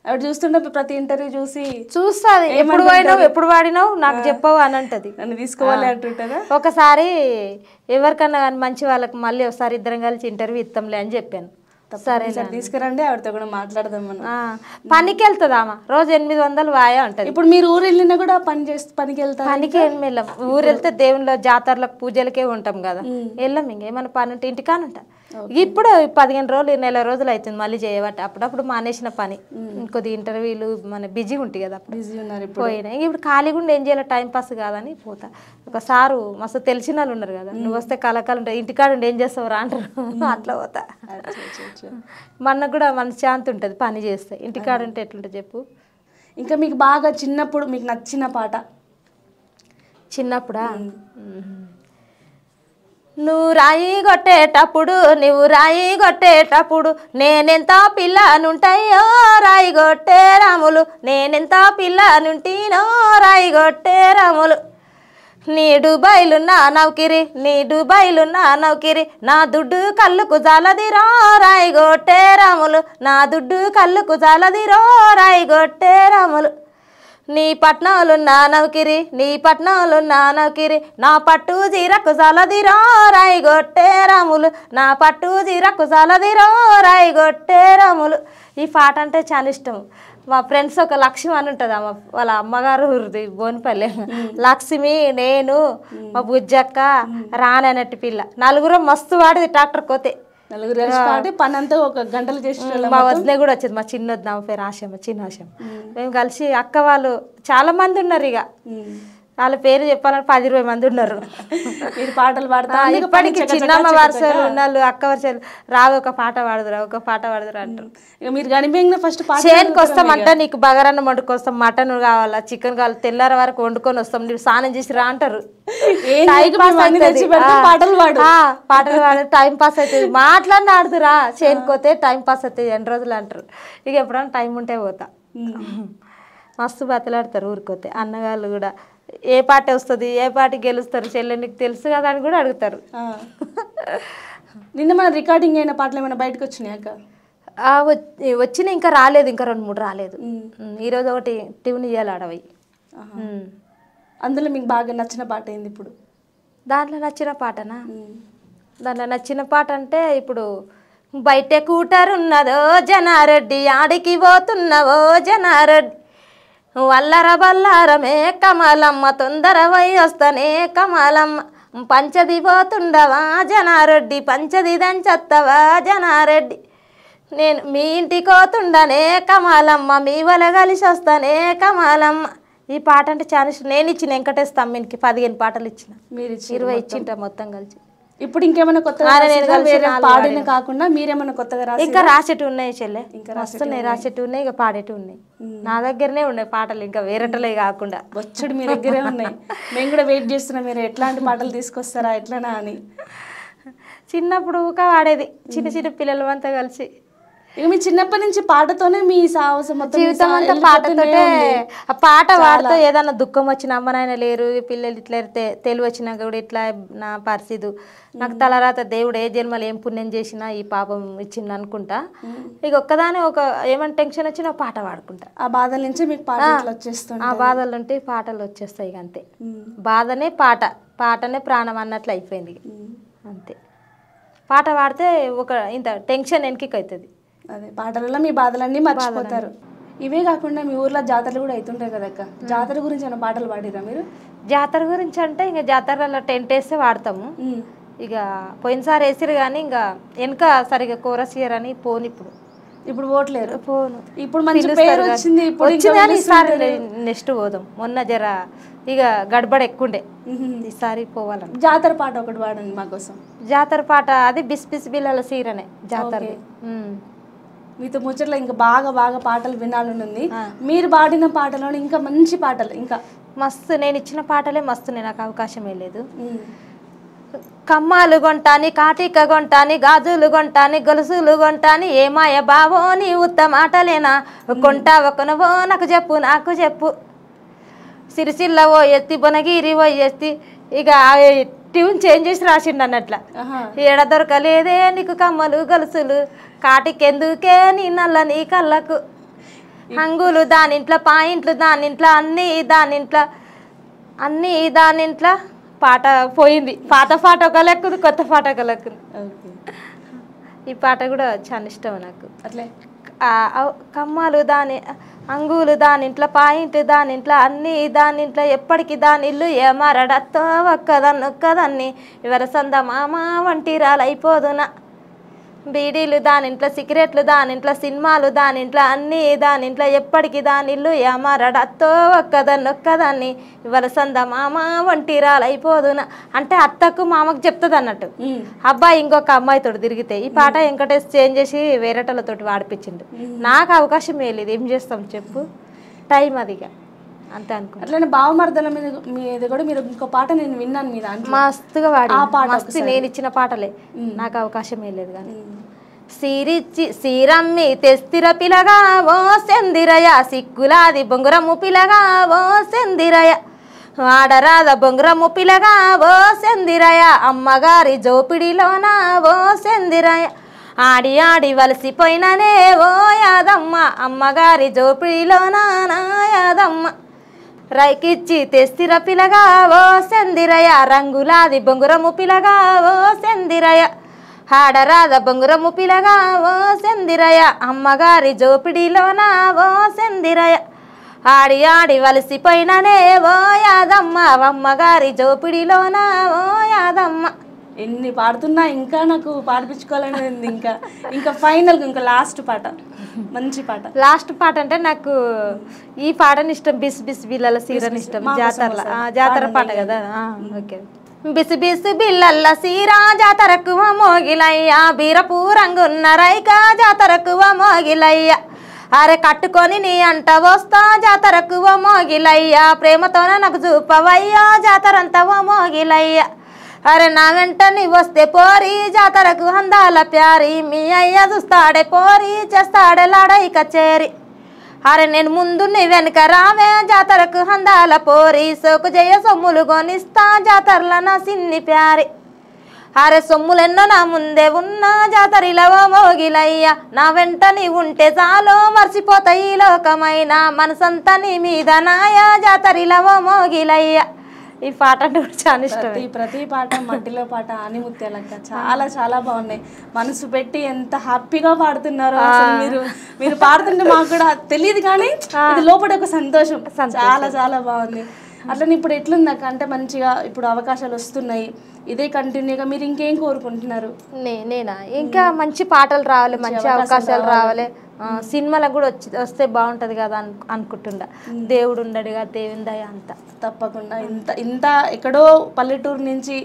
ఆవిడ చూస్తుంటే ప్రతి ఇంటర్వ్యూ చూస్తుంది, ఎప్పుడు పోయినావు ఎప్పుడు వాడినావు నాకు చెప్పవు అని అంటది. నన్ను తీసుకోవాలి అంటుంటారా? ఒకసారి ఎవరికన్నా కానీ మంచి వాళ్ళకి మళ్ళీ ఒకసారి ఇద్దరం కలిసి ఇంటర్వ్యూ ఇస్తాంలే అని చెప్పాను. సరే సార్ తీసుకురండి, ఆవిడతో కూడా మాట్లాడదాం మనం. పనికి వెళ్తుంది ఆమె, రోజు 800 వాయా ఉంటుంది. ఇప్పుడు మీరు ఊరు వెళ్ళినా కూడా పనికి వెళ్తారు? పనికి ఏం వెళ్ళాం, ఊరు వెళ్తే దేవుళ్ళ జాతరలకు పూజలకే ఉంటాం కదా, వెళ్ళాం. ఇంకేమైనా పని ఉంటే ఇంటికాని ఉంటా. ఇప్పుడు 15 రోజులు 1 నెల రోజులు అవుతుంది మళ్ళీ చేయబట్టి. అప్పుడప్పుడు మానేసిన పని, కొద్ది ఇంటర్వ్యూలు మన బిజీగా ఉంటాయి కదా, బిజీ ఉన్నారు పోయినా. ఇప్పుడు ఖాళీగా ఉండి ఏం చేయాలి, టైం పాస్ కాదని పోతా. ఒక సారు మస్తు తెలిసిన వాళ్ళు ఉన్నారు కదా, నువ్వు వస్తే కలకాలు ఉంటాయి, ఇంటికాడ ఉండి ఏం చేస్తావు రా అంటారు, అట్లా పోతా. మనకు కూడా మన శాంతి ఉంటుంది పని చేస్తే, ఇంటికాడ ఉంటే ఎట్లుంటుంది చెప్పు. ఇంకా మీకు బాగా చిన్నప్పుడు మీకు నచ్చిన పాట? చిన్నప్పుడా, నువ్వు రాయి కొట్టేటప్పుడు నేనెంత పిల్లనుంటాయో రాయి కొట్టే రాములు, నేనెంత పిల్లనుంటినో రాయి కొట్టే రాములు. నీ డుబాయిలున్నా నౌకిరి నా దుడ్డు కళ్ళుకు జాలదిరో రాయి కొట్టే రాములు, నా దుడ్డు కళ్ళుకు జాలదిరో రాయి కొట్టే రాములు. నీ పట్నంలున్నా నౌకిరి నా పట్టు జీరకు జాలదిరో రాయి కొట్టే రాములు, నా పట్టు జీరకు జాలదిరో రాయి కొట్టే రాములు. ఈ పాట అంటే చాలా ఇష్టం. మా ఫ్రెండ్స్ ఒక లక్ష్మి అని ఉంటుంది, వాళ్ళ అమ్మగారు ఊరిది బోనిపల్లి. లక్ష్మి, నేను, మా బుజ్జక్క, రాని అన్నట్టు పిల్ల, నలుగురం మస్తు వాడిది ట్రాక్టర్ కోతే. పని అంతా ఒక గంటలు చేసి మా వదిన కూడా వచ్చేది, మా చిన్నది, నా పేరు ఆశమ్మ, చిన్న ఆశమ్మ. మేము కలిసి అక్క వాళ్ళు చాలా మంది ఉన్నారు, ఇక వాళ్ళ పేరు చెప్పాలని 10-20 మంది ఉన్నారు. మీరు పాటలు పాడతా ఇప్పటికి చిన్నమ్మ వరుసలు ఉన్నాళ్ళు, అక్క వరుసలు రావు ఒక పాట పాడదురా అంటారు. మీరు గనిపోయిన ఫస్ట్ చేతికి వస్తామంటే నీకు బగారన్నం వండుకొస్తాం, మటన్ కావాలా, చికెన్ కావాలి, తెల్లార వరకు వండుకొని వస్తాం, నీవు స్నానం చేసి రా అంటారు. పాటలు పాడు టైం పాస్ అవుతుంది, మాట్లాడిన ఆడుతురా చేనుకోతే టైం పాస్ అవుతుంది 2 రోజులు అంటారు. ఇక ఎప్పుడైనా టైం ఉంటే పోతా. మస్తు బతలాడతారు ఊరికోతే. అన్నగాళ్ళు కూడా ఏ పాట వస్తుంది, ఏ పాట గెలుస్తారు చెల్లె నీకు తెలుసు కదా అని కూడా అడుగుతారు. నిన్న మన రికార్డింగ్ అయిన పాటలు ఏమైనా బయటకు వచ్చినాయక? వచ్చిన ఇంకా రాలేదు, ఇంకా 2-3 రాలేదు. ఈరోజు ఒకటి ట్యూన్ ఇవ్వాలి ఆడవి. అందులో మీకు బాగా నచ్చిన పాట ఏంది ఇప్పుడు? దాంట్లో నచ్చిన పాటనా, దాంట్లో నచ్చిన పాట అంటే ఇప్పుడు బయట కూటరున్నదో జనారెడ్డి, ఆడికి పోతున్నవో జనారెడ్డి, వల్లర బల్లారమే కమలమ్మ, తొందర వస్తనే కమలమ్మ, పంచది పోతుండవా జనారెడ్డి, పంచది దంచత్తవా జనారెడ్డి, నేను మీ ఇంటికి పోతుండనే కమలమ్మ, మీ వల కలిసి వస్తానే కమలమ్మ. ఈ పాట అంటే చాలా ఇష్టం. నేను ఇచ్చిన వెంకటేష్ తమ్మినికి 15 పాటలు ఇచ్చిన, మీరు 20 ఇచ్చింట మొత్తం కలిసి. ఇప్పుడు ఇంకేమైనా కొత్తగా పాడిన కాకుండా మీరేమైనా కొత్తగా రాసి? ఇంకా రాసేటి ఉన్నాయి చెల్లె, ఇంకా రాసేటి ఉన్నాయి, ఇక పాడేటి ఉన్నాయి. నా దగ్గరనే ఉన్నాయి పాటలు, ఇంకా వేరేటలే కాకుండా వచ్చుడు మీ దగ్గరే ఉన్నాయి. మేము కూడా వెయిట్ చేస్తున్నాం, మీరు ఎట్లాంటి పాటలు తీసుకొస్తారా ఎట్లనా అని. చిన్నప్పుడు ఊక వాడేది, చిన్న పిల్లలు అంతా కలిసి. ఇక మీ చిన్నప్పటి నుంచి పాటతోనే మీ సాహసం మొత్తం, జీవితం అంతా పాటతోటే. ఆ పాట పాడుతూ ఏదన్నా దుఃఖం వచ్చిన, అమ్మ నాయన లేరు, పిల్లలు ఇట్లా తెలివి వచ్చినాక కూడా ఇట్లా నా పరిస్థితి, నాకు తలరాత దేవుడు ఏ జన్మలు ఏం పుణ్యం చేసినా ఈ పాపం ఇచ్చింది అనుకుంటా. ఇక ఒక్కదాని ఏమైనా టెన్షన్ వచ్చినా పాట పాడుకుంటా. ఆ బాధల నుంచి మీకు పాటలు వచ్చేస్తాయి, ఆ బాధలు ఉంటే పాటలు వచ్చేస్తాయి. ఇక అంతే, బాధనే పాటనే ప్రాణం అన్నట్లు అయిపోయింది అంతే. పాట పాడితే ఒక ఇంత టెన్షన్ వెనక్కి అవుతుంది. అదే పాటలలో మీ బాధలన్నీ మర్చిపోతారు. ఇవే కాకుండా మీ ఊర్లో జాతరలు కూడా అవుతుంటాయి కదక్క, జాతర గురించి ఏమైనా పాటలు పాడిరా మీరు? జాతర గురించి అంటే ఇంకా జాతరలో టెంట్ వేస్తే వాడతాము. ఇక పోయినసారి వేసిరు కానీ ఇంకా వెనక సరిగా కోరస్ ఇయర్ అని పోను. ఇప్పుడు పోవట్లేరు? పోను. ఇప్పుడు మంచి పేరు వచ్చింది, కానీ ఈసారి నెక్స్ట్ పోదాం. మొన్న జర ఇక గడబడ ఎక్కువండే, ఈసారి పోవాలని. జాతర పాట ఒకటి పాడండి మా కోసం. జాతర పాట అది బిస్ బిస్ బిల్లల సీరనే జాతర. మీతో ముచ్చట్లో ఇంకా బాగా పాటలు వినాలనుంది. మీరు పాడిన పాటలో ఇంకా మంచి పాటలు ఇంకా మస్తు, నేను ఇచ్చిన పాటలే మస్తు, నాకు అవకాశమే లేదు. కమ్మాలు కొంటాని, కాటిక కొంటాని, గాజులు కొంటాని, గొలుసులు కొంటాని, ఏమాయ బావో నీ ఉత్తమాటలేనా, కొంటావో కొనవో నాకు చెప్పు, సిరిసిల్ల ఓ ఎత్తి, బొనగిరి ఓ ఎత్తి. ఇక ట్యూన్ చేంజ్ చేసి రాసిండు అన్నట్ల. ఏడ దొరకలేదే నీకు కమ్మలు గొలుసులు, కాటికెందుకే నీ నల్ల నీ కళ్ళకు, హంగులు దానింట్లో పాయింట్లు దానింట్లో అన్నీ దానింట్లో పాట పోయింది. పాట ఒక లెక్కుది, కొత్త పాట ఒక లెక్కుది. ఓకే. ఈ పాట కూడా చాలా ఇష్టం నాకు. అట్లే కమ్మలు దాని అంగులు దానింట్లో పాయింట్ దానింట్లో అన్నీ దానింట్లో ఎప్పటికి దాని ఇల్లు ఏమారడత్తో ఒక్కదాన్ని ఎవరి సంద మామ వంటి రాలైపోదునా బీడీలు దానింట్లో సిగరెట్లు దానింట్లో సినిమాలు దానింట్లో అన్నీ దానింట్లో ఎప్పటికి దాని ఇల్లు ఏమారడత్తో ఒక్కదాన్ని ఇవాళ సంద మామ వంటి రాలైపోదునా అంటే అత్తకు మామకు చెప్తుంది అన్నట్టు. అబ్బాయి ఇంకొక అమ్మాయితో తిరిగితే ఈ పాట వెంకటేష్ చేంజ్ చేసి వేరేటలతోటి వాడిపించిండు. నాకు అవకాశం లేదు, ఏం చేస్తాం చెప్పు, టైం అదిగా అంతే అనుకో. అట్లనే బావమర్దల మీద కూడా మీరు ఇంకో పాట నేను విన్నాను మీ దాంట్లో, మస్తుగా వాడి ఆ పాట మస్తు నేను ఇచ్చిన పాటలే, నాకు అవకాశం లేదు కానీ. సీరిచ్చి సీరమ్మి తెస్తిర పిలగా ఓ సెందిరయ సిక్కులాది బొంగురము పిలగా ఓ సెందిరయ ఆడరాద బొంగురము పిలగా ఓ సెందిరయ అమ్మగారి జోపిడిలోన ఓ సెందిరయ ఆడి ఆడి వలసిపోయిననే ఓ యాదమ్మ అమ్మగారి జోపిడిలోన నా యాదమ్మ రైకిచ్చి తెస్తిర పిలగా ఓ సెందిరయ రంగులాది బొంగురము పిలగా ఓ సెందిరయ ఆడరాద బొంగురము పిలగా ఓ సెందిరయ అమ్మగారి జోపిడిలోన ఓ సెందిరయ ఆడి ఆడి వలసిపోయిననే ఓ యాదమ్మ అమ్మగారి జోపిడిలోన ఓ యాదమ్మ. ఎన్ని పాడుతున్నా ఇంకా నాకు పాడిపించుకోవాలని ఉంది. ఇంకా ఫైనల్గా ఇంకా లాస్ట్ పాట, మంచి పాట. లాస్ట్ పాట అంటే నాకు ఈ పాటని ఇష్టం, బిస్ బిస్ బిల్లల సీరని ఇష్టం. జాతర పాట కదా. ఓకే. బిసి బిసి బిల్లల్ల సీరా జాతరకు మోగిలయ్యా బీరపు రంగున్న రైక జాతరకు మోగిలయ్యా అరే కట్టుకొని నీ అంట వస్తా జాతరకు మోగిలయ్యా ప్రేమతోన నాకు చూపవయ్యా జాతరంతా మోగిలయ్యా అరే నా వెంట నీ వస్తే పోరి జాతరకు అందాల ప్యారి మీ అయ్య చూస్తాడే పోరి చేస్తాడే లాడై కచేరి అరే నేను ముందు నీ వెనుక రావే జాతరకు అందాల పోరి సోకు జయ సొమ్ములు కొనిస్తా జాతరల నా సిన్ని ప్యారి అరే సొమ్ములెన్నో నా ముందే ఉన్నా జాతరిలో మోగిలయ్యా నా వెంట నీ ఉంటే చాలు మర్చిపోతాయి లోకమైన మనసంతా నీ మీద నాయా జాతరిలో మోగిలయ్యా. ఈ పాట అంటే చాలా ఇష్టం. ప్రతి పాట మట్టిలో పాట ఆనిముత్యాలక్క చాలా చాలా బాగున్నాయి. మనసు పెట్టి ఎంత హ్యాపీగా పాడుతున్నారో అసలు మీరు పాడుతుంటే మాకు కూడా తెలియదు కానీ ఇది లోపల ఒక సంతోషం చాలా చాలా బాగుంది. అట్లనే ఇప్పుడు ఎట్లుందక్క అంటే మంచిగా ఇప్పుడు అవకాశాలు వస్తున్నాయి, ఇదే కంటిన్యూగా మీరు ఇంకేం కోరుకుంటున్నారు? నేనా ఇంకా మంచి పాటలు రావాలి, మంచి అవకాశాలు రావాలి, సినిమాలకు కూడా వస్తే బాగుంటుంది కదా అనుకుంటుండా. దేవుడు ఉండడుగా, దేవుని దయ అంతా. తప్పకుండా ఇంత ఎక్కడో పల్లెటూరు నుంచి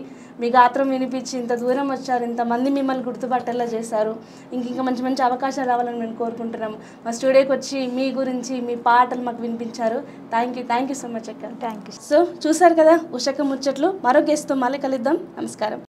మీ గాత్రం వినిపించి ఇంత దూరం వచ్చారు, ఇంతమంది మిమ్మల్ని గుర్తుపట్టేలా చేశారు. ఇంకా మంచి మంచి అవకాశాలు రావాలని మేము కోరుకుంటున్నాము. మా స్టూడియోకి వచ్చి మీ గురించి మీ పాటలు మాకు వినిపించారు. థ్యాంక్ యూ సో మచ్ అక్క. Thank you. సో చూసారు కదా ఉషక ముచ్చట్లు. మరో గెస్ట్తో మళ్ళీ కలుద్దాం. నమస్కారం.